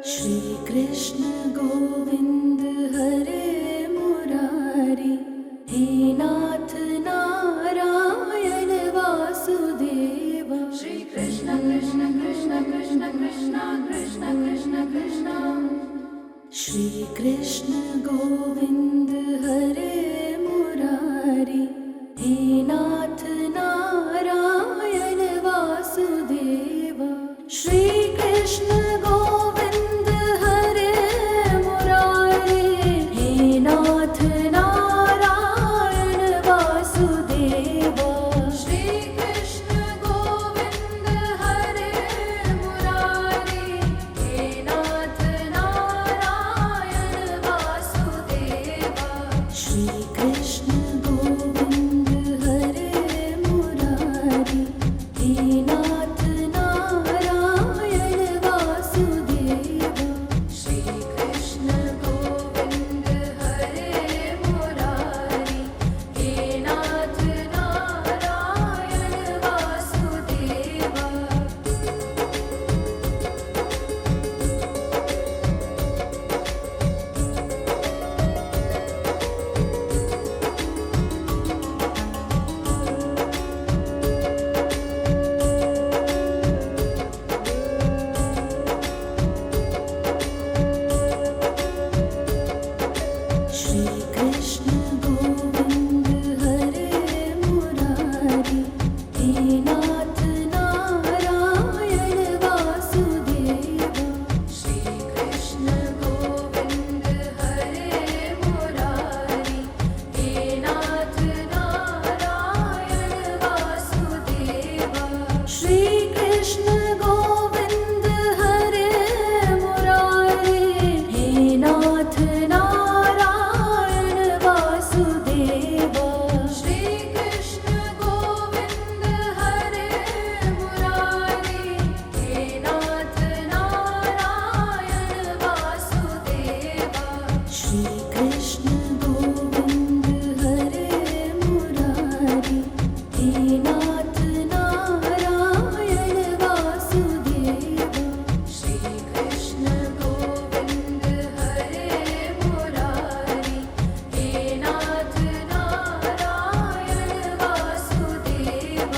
श्री कृष्ण गोविंद हरे मुरारी, हे नाथ नारायण वासुदेव। श्री कृष्ण कृष्ण कृष्ण कृष्ण कृष्ण कृष्ण कृष्ण कृष्ण। श्री कृष्ण गोविंद हरे मुरारी, हे नाथ नारायण वासुदेव। श्री कृष्ण गोविंद हरे मुरारी, हे नाथ नारायण वासुदेव। श्री कृष्ण गोविंद हरे मुरारी, हे नाथ नारायण वासुदेव। श्री कृष्ण गोविंद हरे मुरारी, हे नाथ नारायण वासुदेव। श्री कृष्ण गोविंद हरे मुरारी, हे नाथ नारायण वासुदेव। श्री कृष्ण गोविंद हरे मुरारी, हे नाथ नारायण वासुदेव। श्री कृष्ण गोविंद हरे मुरारी, हे नाथ नारायण वासुदेव। श्री कृष्ण गोविंद हरे मुरारी, हे नाथ नारायण वासुदेव। श्री कृष्ण गोविंद हरे मुरारी, हे नाथ नारायण वासुदेव। श्री कृष्ण गोविंद हरे मुरारी, हे नाथ नारायण वासुदेव। श्री कृष्ण गोविंद हरे मुरारी, हे नाथ नारायण वासुदेव।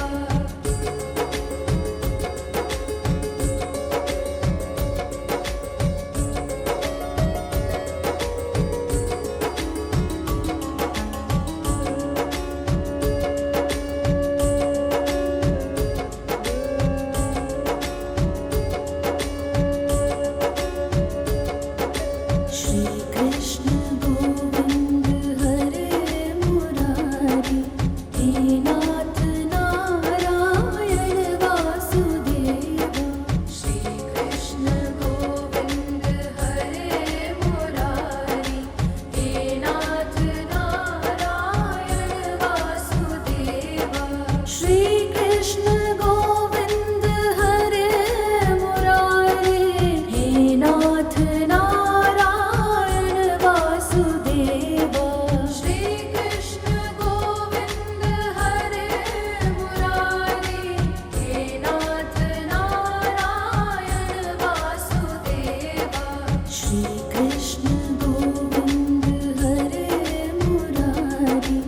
श्री कृष्ण गोविंद हरे मुरारी, हे नाथ नारायण वासुदेव। श्री कृष्ण गोविंद हरे मुरारी, हे नाथ नारायण वासुदेव। श्री कृष्ण गोविंद हरे मुरारी, हे नाथ नारायण वासुदेव। श्री कृष्ण गोविंद हरे मुरारी, हे नाथ नारायण वासुदेव। श्री कृष्ण गोविंद हरे मुरारी,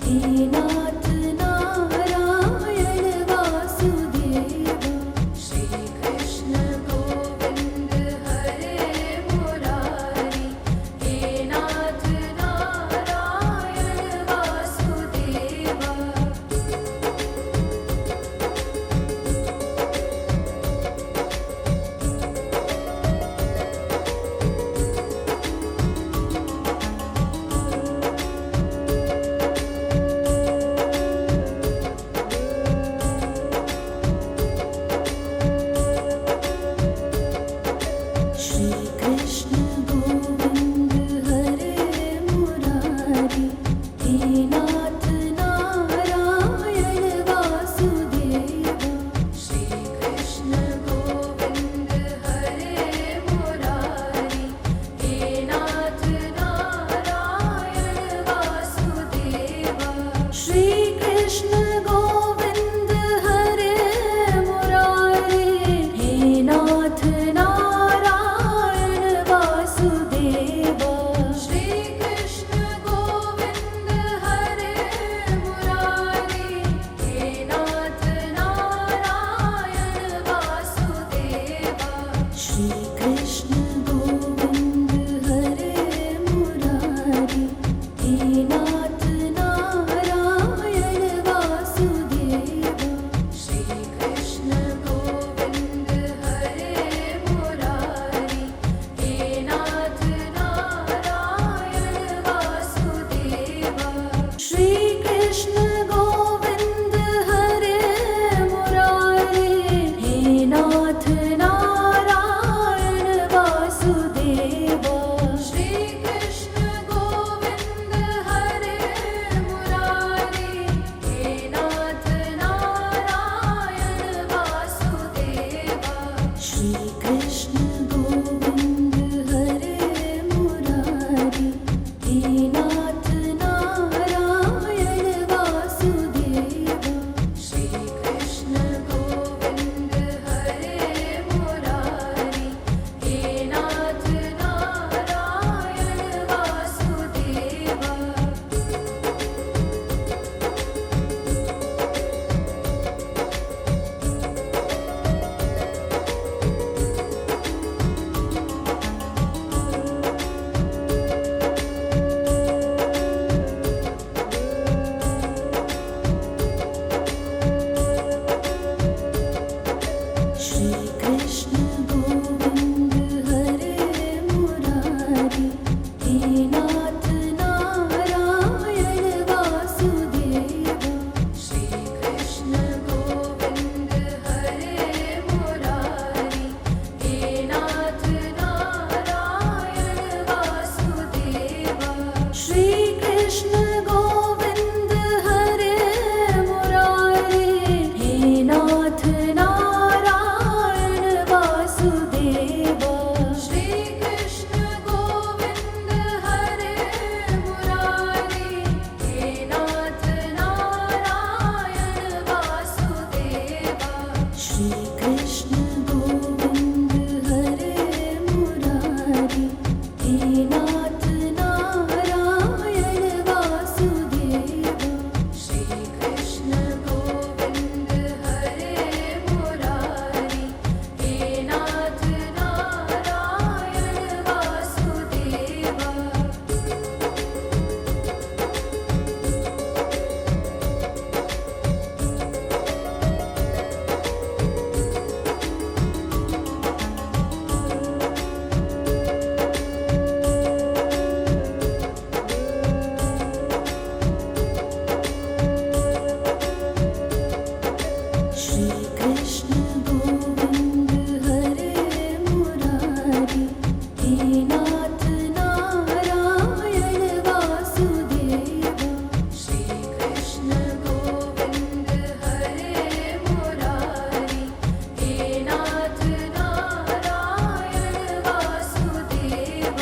हे नाथ नारायण वासुदेव। श्री कृष्ण गोविंद हरे मुरारी, हे नाथ नारायण वासुदेव। श्री कृष्ण गोविंद हरे मुरारी, हे नाथ नारायण वासुदेव। श्री कृष्ण गोविंद हरे मुरारी, हे नाथ नारायण वासुदेव। श्री कृष्ण गोविंद हरे मुरारी, हे नाथ नारायण कृष्ण गोविंद हरे मुरारी, हे नाथ नारायण वासुदेव। श्री कृष्ण गोविंद हरे मुरारी, हे नाथ नारायण वासुदेव। श्री कृष्ण गोविंद हरे मुरारी, हे नाथ नारायण वासुदेव। श्री कृष्ण गोविंद हरे मुरारी, हे नाथ नारायण वासुदेव। श्री कृष्ण गोविंद हरे मुरारी, हे नाथ नारायण वासुदेव। श्री कृष्ण गोविंद हरे मुरारी, हे नाथ नारायण वासुदेव। श्री कृष्ण गोविंद हरे मुरारी, हे नाथ नारायण वासुदेव। श्री कृष्ण गोविंद हरे मुरारी, हे नाथ नारायण वासुदेव। श्री कृष्ण गोविंद हरे मुरारी, हे नाथ नारायण वासुदेव। श्री कृष्ण गोविंद हरे मुरारी, हे नाथ नारायण वासुदेव। श्री कृष्ण गोविंद हरे मुरारी, हे नाथ नारायण वासुदेव। श्री कृष्ण गोविंद हरे मुरारी, हे नाथ नारायण वासुदेव। श्री कृष्ण गोविंद हरे मुरारी, हे नाथ नारायण वासुदेव। श्री कृष्ण गोविंद हरे मुरारी, हे नाथ नारायण वासुदेव।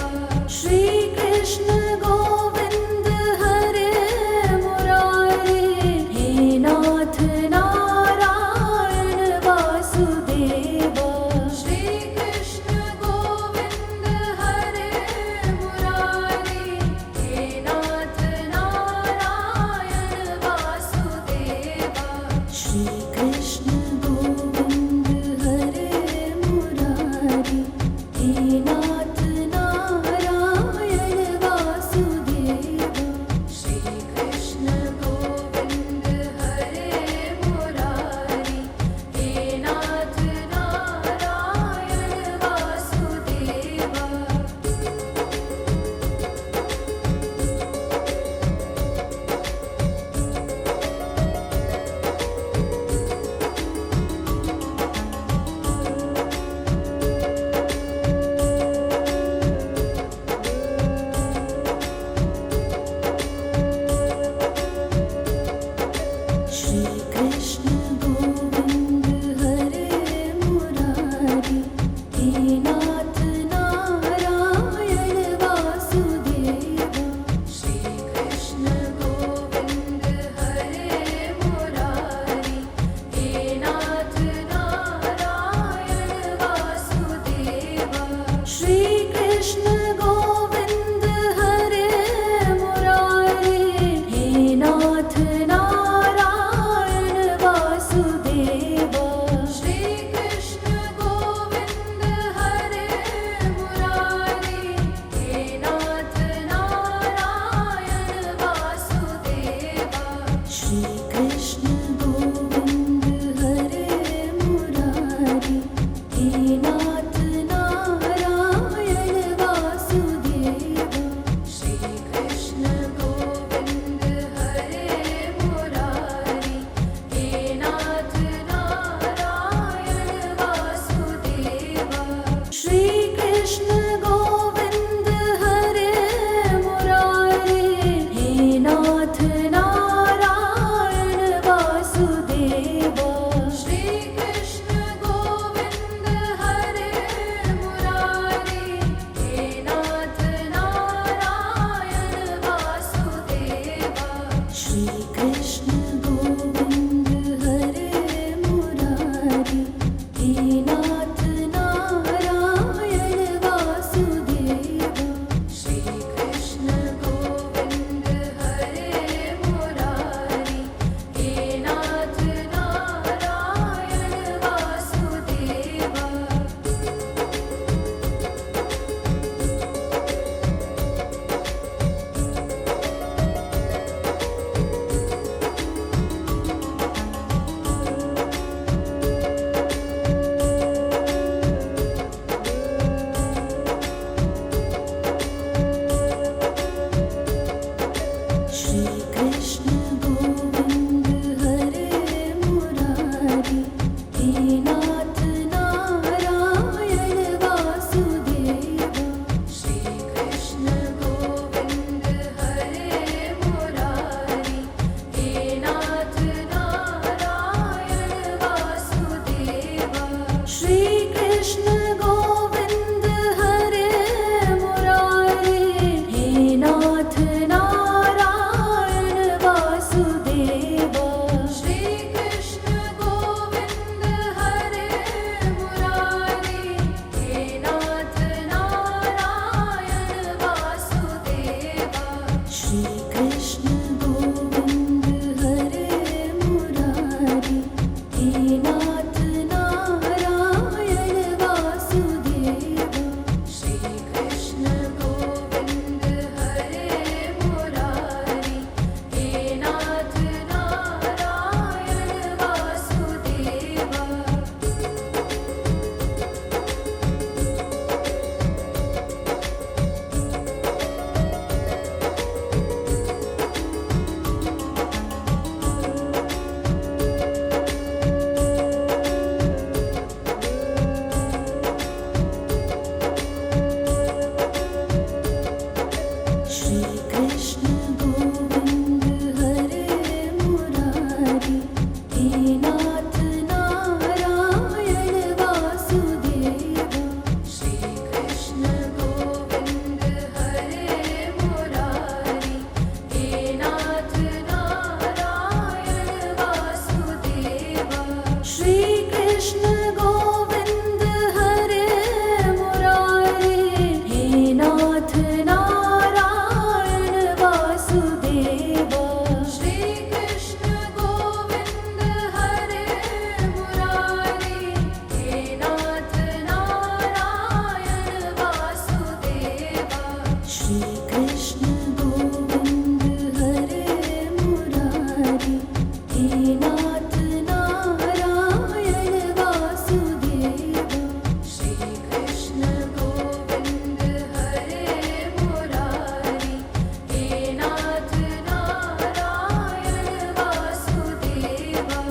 श्री कृष्ण गोविंद हरे मुरारी, हे नाथ नारायण वासुदेव। श्री कृष्ण गोविंद हरे मुरारी, हे नाथ नारायण वासुदेव। श्री कृष्ण गोविंद हरे मुरारी, हे नाथ नारायण वासुदेव। श्री कृष्ण गोविंद हरे मुरारी, हे नाथ नारायण वासुदेव। श्री कृष्ण गोविंद हरे मुरारी, हे नाथ नारायण वासुदेव। श्री कृष्ण गोविंद हरे मुरारी, हे नाथ नारायण वासुदेव। श्री कृष्ण गोविंद हरे मुरारी, हे नाथ नारायण वासुदेव। श्री कृष्ण गोविंद हरे कृष्ण गोविंद हरे मुरारे, हे नाथ नारायण वासुदेवा। श्री कृष्ण गोविंद हरे मुरारे, हे नाथ नारायण वासुदेवा। श्री कृष्ण गोविंद हरे मुरारे, हे नाथ नारायण वासुदेवा। श्री कृष्ण गोविंद हरे मुरारे, हे नाथ नारायण वासुदेवा। श्री कृष्ण गोविंद हरे मुरारे, हे नाथ नारायण वासुदेवा। श्री कृष्ण गोविंद हरे मुरारे, हे नाथ नारायण वासुदेवा। श्री कृष्ण गोविंद हरे मुरारे, हे नाथ नारायण वासुदेवा। श्री कृष्ण गोविंद हरे मुरारे, हे नाथ नारायण वासुदेवा। श्री कृष्ण गोविंद हरे मुरारे, हे नाथ नारायण वासुदेवा। श्री कृष्ण गोविंद हरे मुरारे, हे नाथ नारायण वासुदेवा। श्री कृष्ण गोविंद हरे मुरारे, हे नाथ नारायण वासुदेवा। श्री कृष्ण गोविंद हरे मुरारे, हे नाथ नारायण वासुदेवा। श्री कृष्ण गोविंद हरे मुरारे, हे नाथ नारायण वासुदेवा। श्री कृष्ण गोविंद हरे मुरारे, हे नाथ नारायण वासुदेवा। श्री कृष्ण गोविंद हरे मुरारे, हे नाथ नारायण वासुदेवा। श्री कृष्ण गोविंद हरे मुरारे, हे नाथ नारायण वासुदेवा।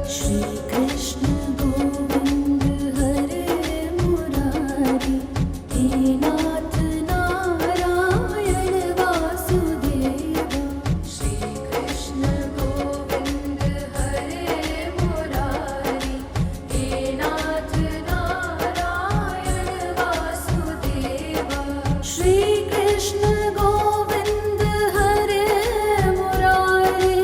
श्री कृष्ण गोविंद हरे मुरारे, हे नाथ नारायण वासुदेवा। श्री कृष्ण गोविंद हरे मुरारे, हे नाथ नारायण वासुदेवा। श्री कृष्ण गोविंद हरे मुरारे,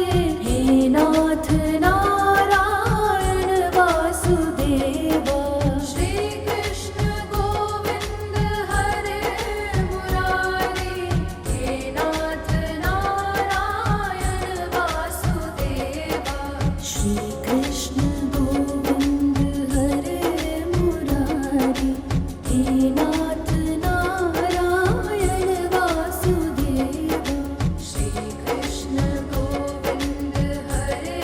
हे नाथ नारायण वासुदेवा। श्री कृष्ण गोविंद हरे मुरारे, हे नाथ नारायण वासुदेवा। श्री कृष्ण गोविंद हरे मुरारे, हे नाथ नारायण वासुदेवा। श्री कृष्ण गोविंद हरे मुरारे,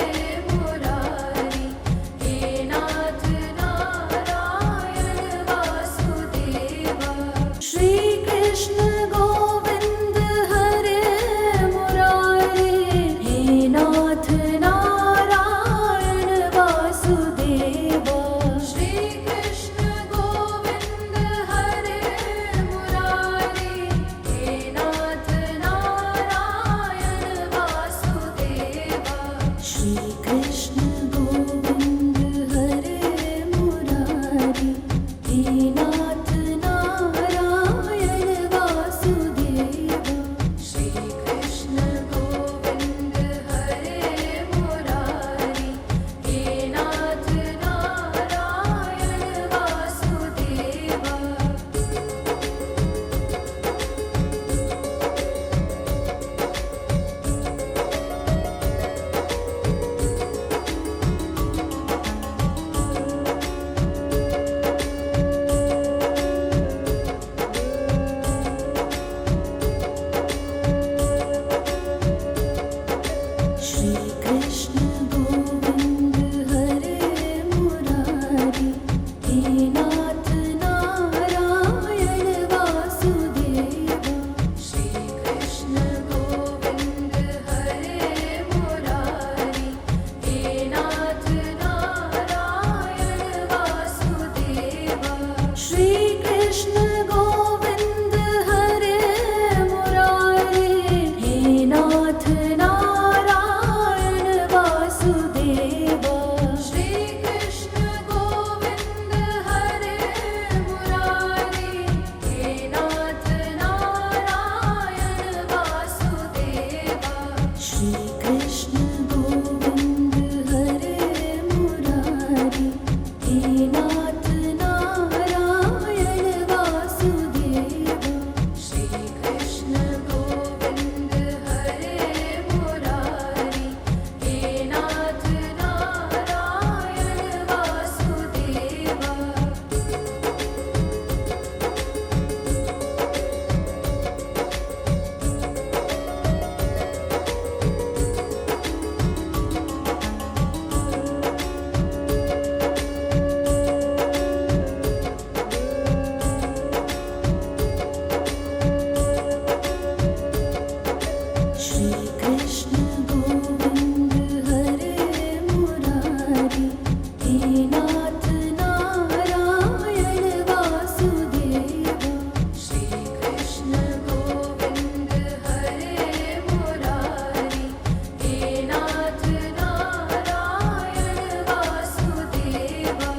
कृष्ण गोविंद हरे मुरारी, हे नाथ नारायण वासुदेवा। श्री कृष्ण गोविंद हरे मुरारी, हे नाथ नारायण वासुदेवा। श्री कृष्ण गोविंद हरे मुरारी, हे नाथ नारायण वासुदेवा। श्री कृष्ण गोविंद हरे मुरारी, हे नाथ नारायण वासुदेवा। श्री कृष्ण गोविंद हरे मुरारी, हे नाथ नारायण वासुदेवा। श्री कृष्ण गोविंद हरे मुरारी, हे नाथ नारायण वासुदेवा। श्री कृष्ण गोविंद हरे मुरारी, हे नाथ नारायण वासुदेवा। श्री कृष्ण गोविंद हरे मुरारी, हे नाथ नारायण वासुदेवा। श्री कृष्ण गोविंद हरे मुरारी, हे नाथ नारायण वासुदेवा। श्री कृष्ण गोविंद हरे मुरारी, हे नाथ नारायण वासुदेवा।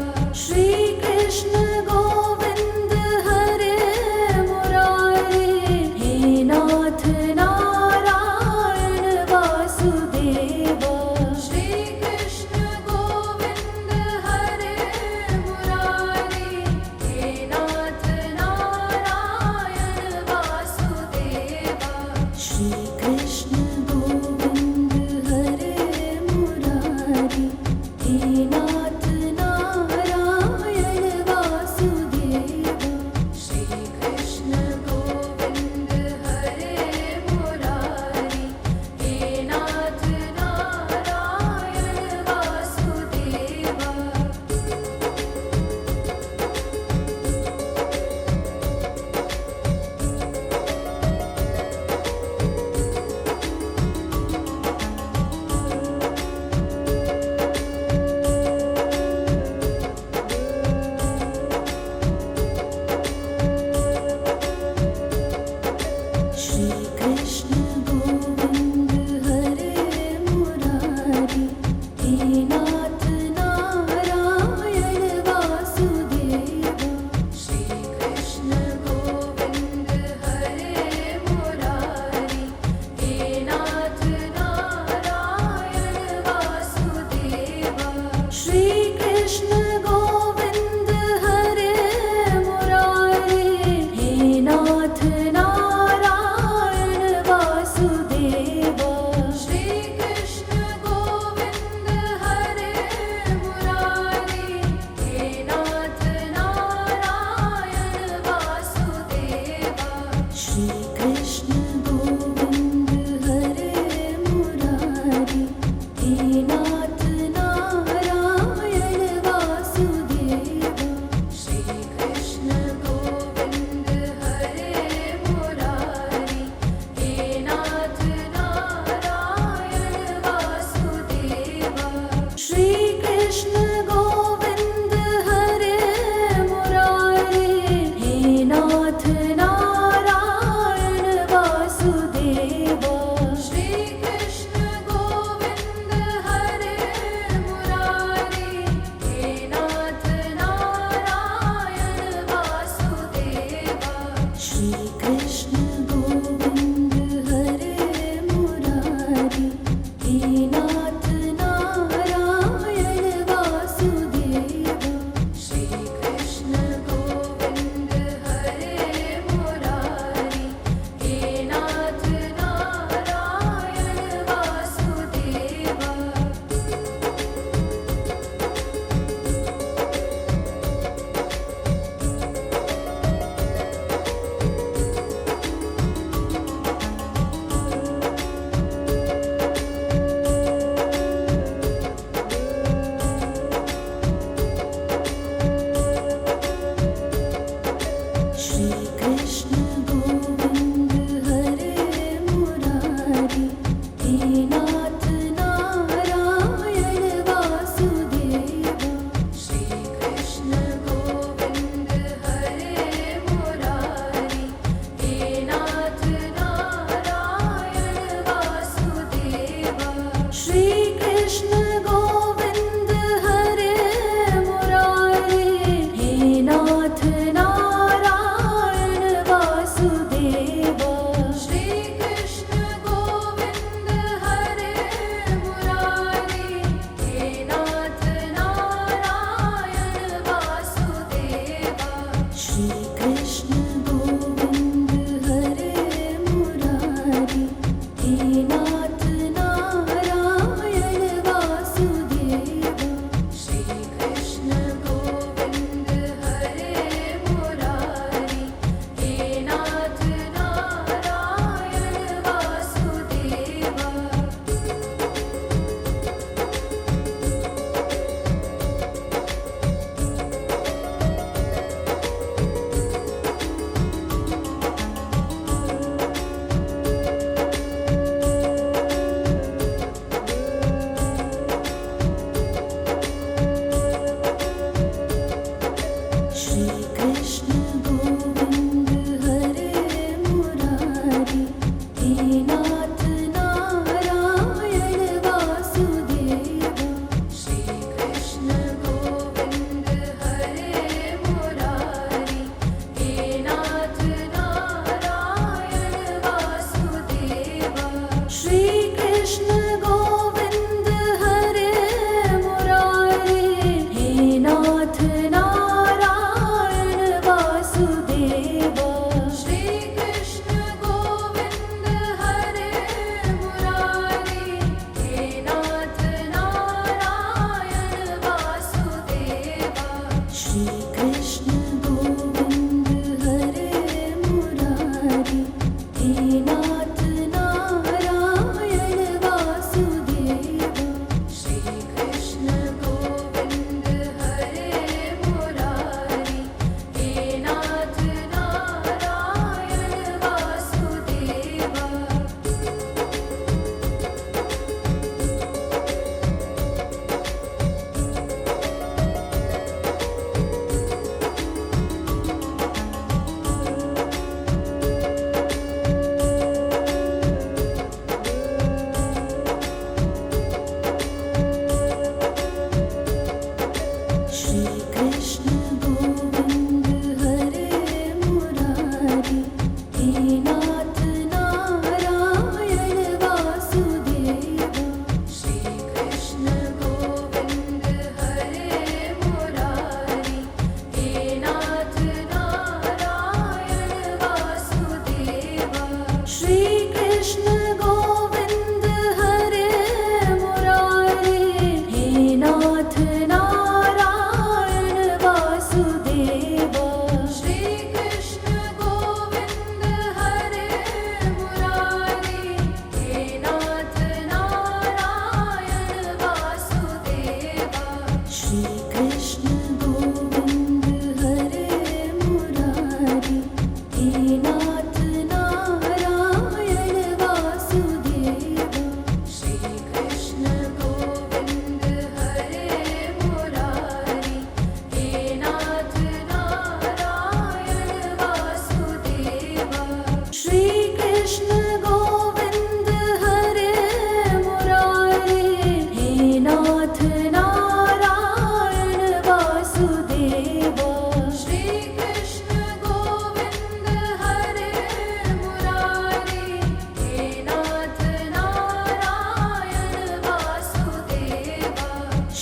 श्री कृष्ण गोविंद हरे मुरारी, हे नाथ नारायण वासुदेवा। श्री कृष्ण गोविंद हरे मुरारी, हे नाथ नारायण वासुदेवा। श्री कृष्ण गोविंद हरे मुरारी, हे नाथ नारायण वासुदेवा। श्री कृष्ण गोविंद हरे मुरारी, हे नाथ नारायण वासुदेवा। श्री कृष्ण गोविंद हरे मुरारी, हे नाथ नारायण वासुदेवा। श्री कृष्ण गोविंद हरे मुरारी, हे नाथ नारायण वासुदेवा। श्री कृष्ण गोविंद हरे मुरारी, हे नाथ नारायण वासुदेवा। श्री कृष्ण गोविंद हरे मुरारी, हे नाथ नारायण वासुदेवा। श्री कृष्ण गोविंद हरे मुरारी, हे नाथ नारायण वासुदेवा।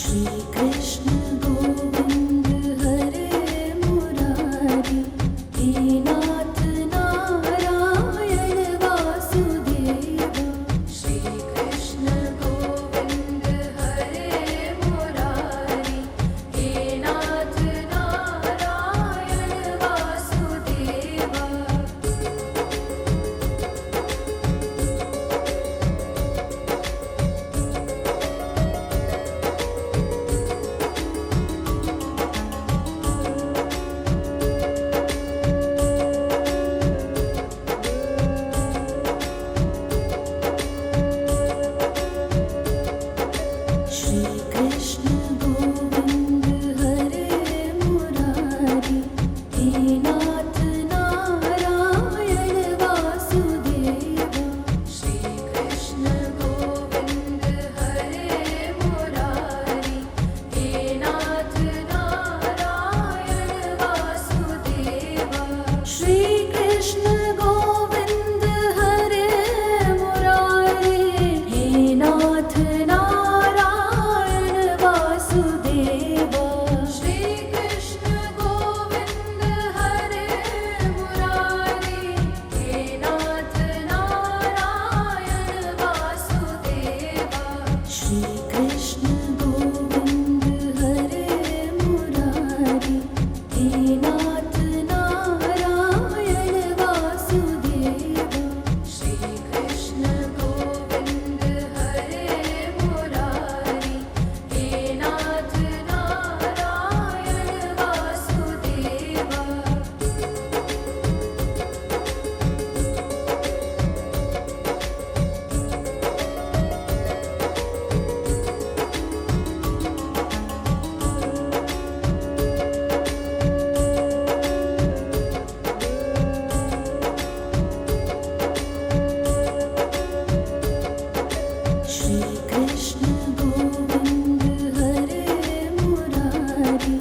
श्री कृष्ण गोविंद हरे मुरारी, हे नाथ नारायण वासुदेवा। श्री कृष्ण गोविंद हरे मुरारी, हे नाथ नारायण वासुदेवा। श्री कृष्ण गोविंद हरे मुरारी, हे नाथ नारायण वासुदेवा। श्री कृष्ण गोविंद हरे मुरारी, हे नाथ नारायण वासुदेवा। श्री कृष्ण गोविंद हरे मुरारी, हे नाथ नारायण वासुदेवा। श्री कृष्ण गोविंद हरे मुरारी, हे नाथ नारायण वासुदेवा। श्री कृष्ण गोविंद हरे मुरारी, हे नाथ नारायण वासुदेवा। श्री कृष्ण गोविंद हरे मुरारी, हे नाथ नारायण वासुदेवा। श्री कृष्ण गोविंद हरे मुरारी,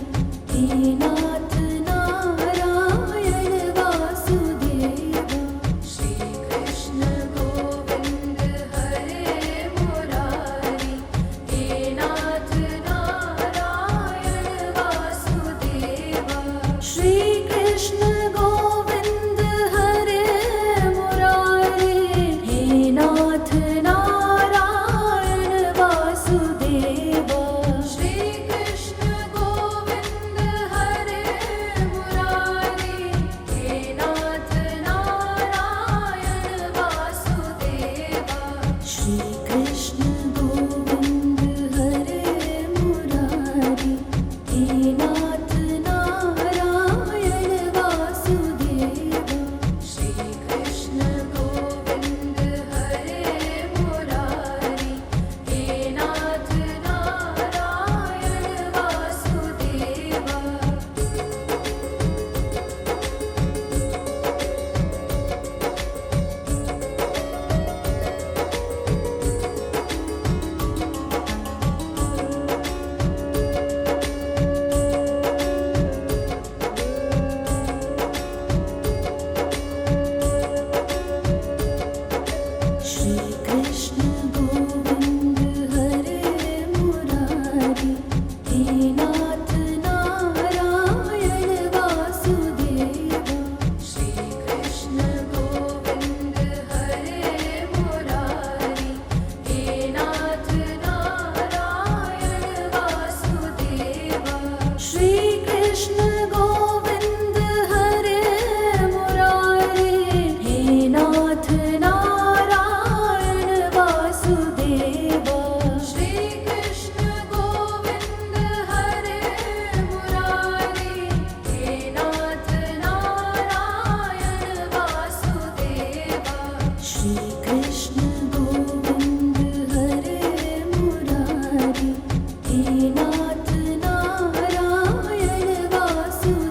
हे नाथ नारायण वासुदेवा। श्री कृष्ण गोविंद हरे मुरारी, हे नाथ नारायण वासुदेवा। श्री कृष्ण गोविंद हरे मुरारी, हे नाथ नारायण वासुदेवा। श्री कृष्ण गोविंद हरे मुरारी, हे नाथ नारायण वासुदेवा। श्री कृष्ण गोविंद हरे मुरारी, हे नाथ नारायण वासुदेवा। श्री कृष्ण गोविंद हरे मुरारी, हे नाथ नारायण वासुदेवा। श्री कृष्ण गोविंद हरे मुरारी, हे नाथ नारायण वासुदेवा। श्री कृष्ण गोविंद हरे मुरारी, हे नाथ नारायण वासुदेवा। श्री कृष्ण गोविंद हरे मुरारी, हे नाथ नारायण वासुदेवा। श्री कृष्ण गोविंद हरे मुरारी, हे नाथ नारायण वासुदेवा। श्री कृष्ण गोविंद हरे मुरारी, हे नाथ नारायण वासुदेवा।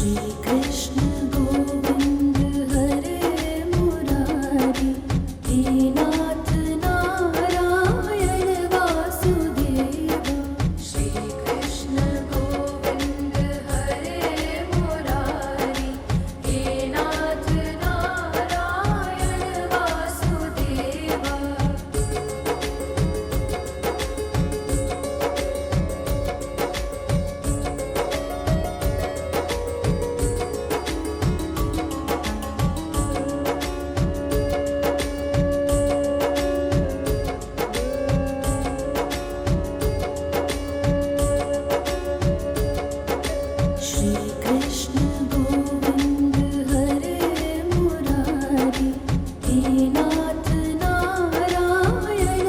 श्री कृष्ण गोविंद हरे मुरारी, हे नाथ नारायण वासुदेवा। श्री कृष्ण गोविंद हरे मुरारी, हे नाथ नारायण वासुदेवा। श्री कृष्ण गोविंद हरे मुरारी, हे नाथ नारायण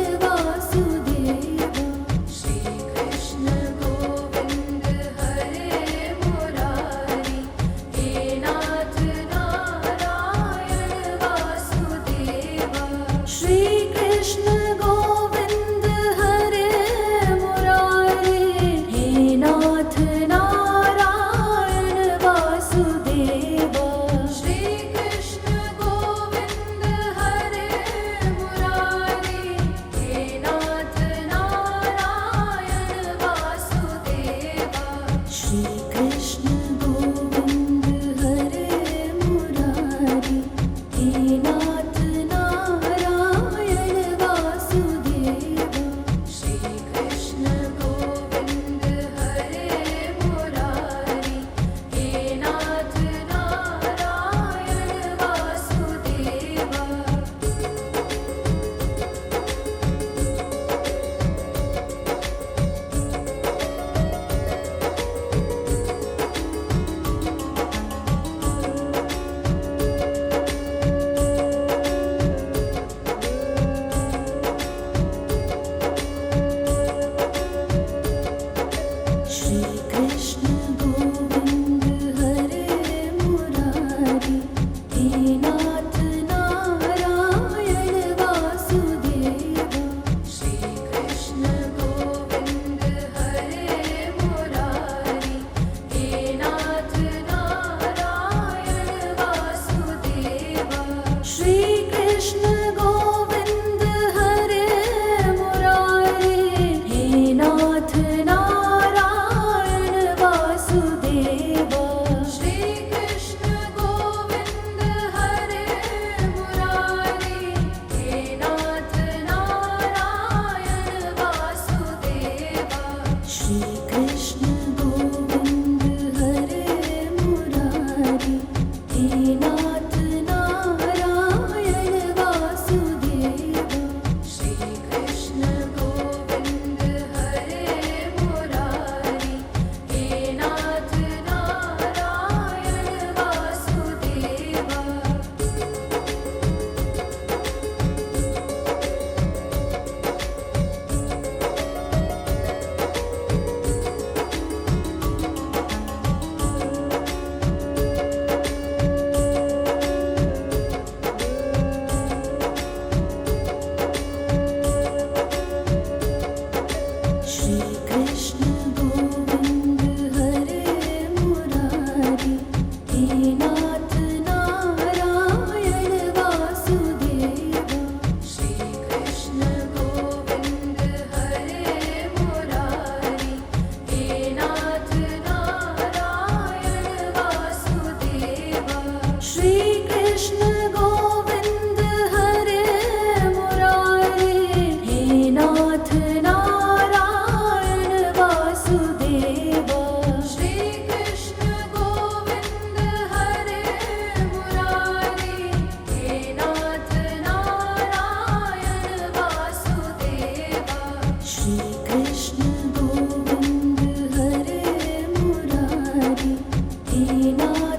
वासुदेवा। श्री कृष्ण गोविंद हरे मुरारी, हे नाथ नारायण वासुदेवा। श्री कृष्ण गोविंद हरे मुरारी, हे नाथ नारायण वासुदेवा। श्री कृष्ण गोविंद हरे मुरारी, हे नाथ नारायण वासुदेवा। श्री कृष्ण गोविंद हरे मुरारी, हे नाथ नारायण वासुदेवा। श्री कृष्ण गोविंद हरे मुरारी, हे नाथ नारायण वासुदेवा। श्री कृष्ण गोविंद हरे मुरारी, हे नाथ नारायण वासुदेवा। श्री कृष्ण गोविंद हरे मुरारी, हे नाथ नारायण वासुदेवा। श्री कृष्ण गोविंद हरे मुरारी, हे नाथ नारायण वासुदेवा। श्री कृष्ण गोविंद हरे मुरारी, हे नाथ नारायण वासुदेवा। श्री कृष्ण गोविंद हरे मुरारी, हे नाथ नारायण वासुदेवा। श्री कृष्ण गोविंद हरे मुरारी, हे नाथ नारायण वासुदेवा। श्री कृष्ण गोविंद हरे मुरारी, हे नाथ नारायण वासुदेवा। श्री कृष्ण गोविंद हरे मुरारी, हे नाथ नारायण वासुदेवा। श्री कृष्ण गोविंद हरे मुरारी, हे नाथ नारायण वासुदेवा। श्री कृष्ण गोविंद हरे मुरारी, हे नाथ नारायण वासुदेवा। श्री कृष्ण गोविंद हरे मुरारी, हे नाथ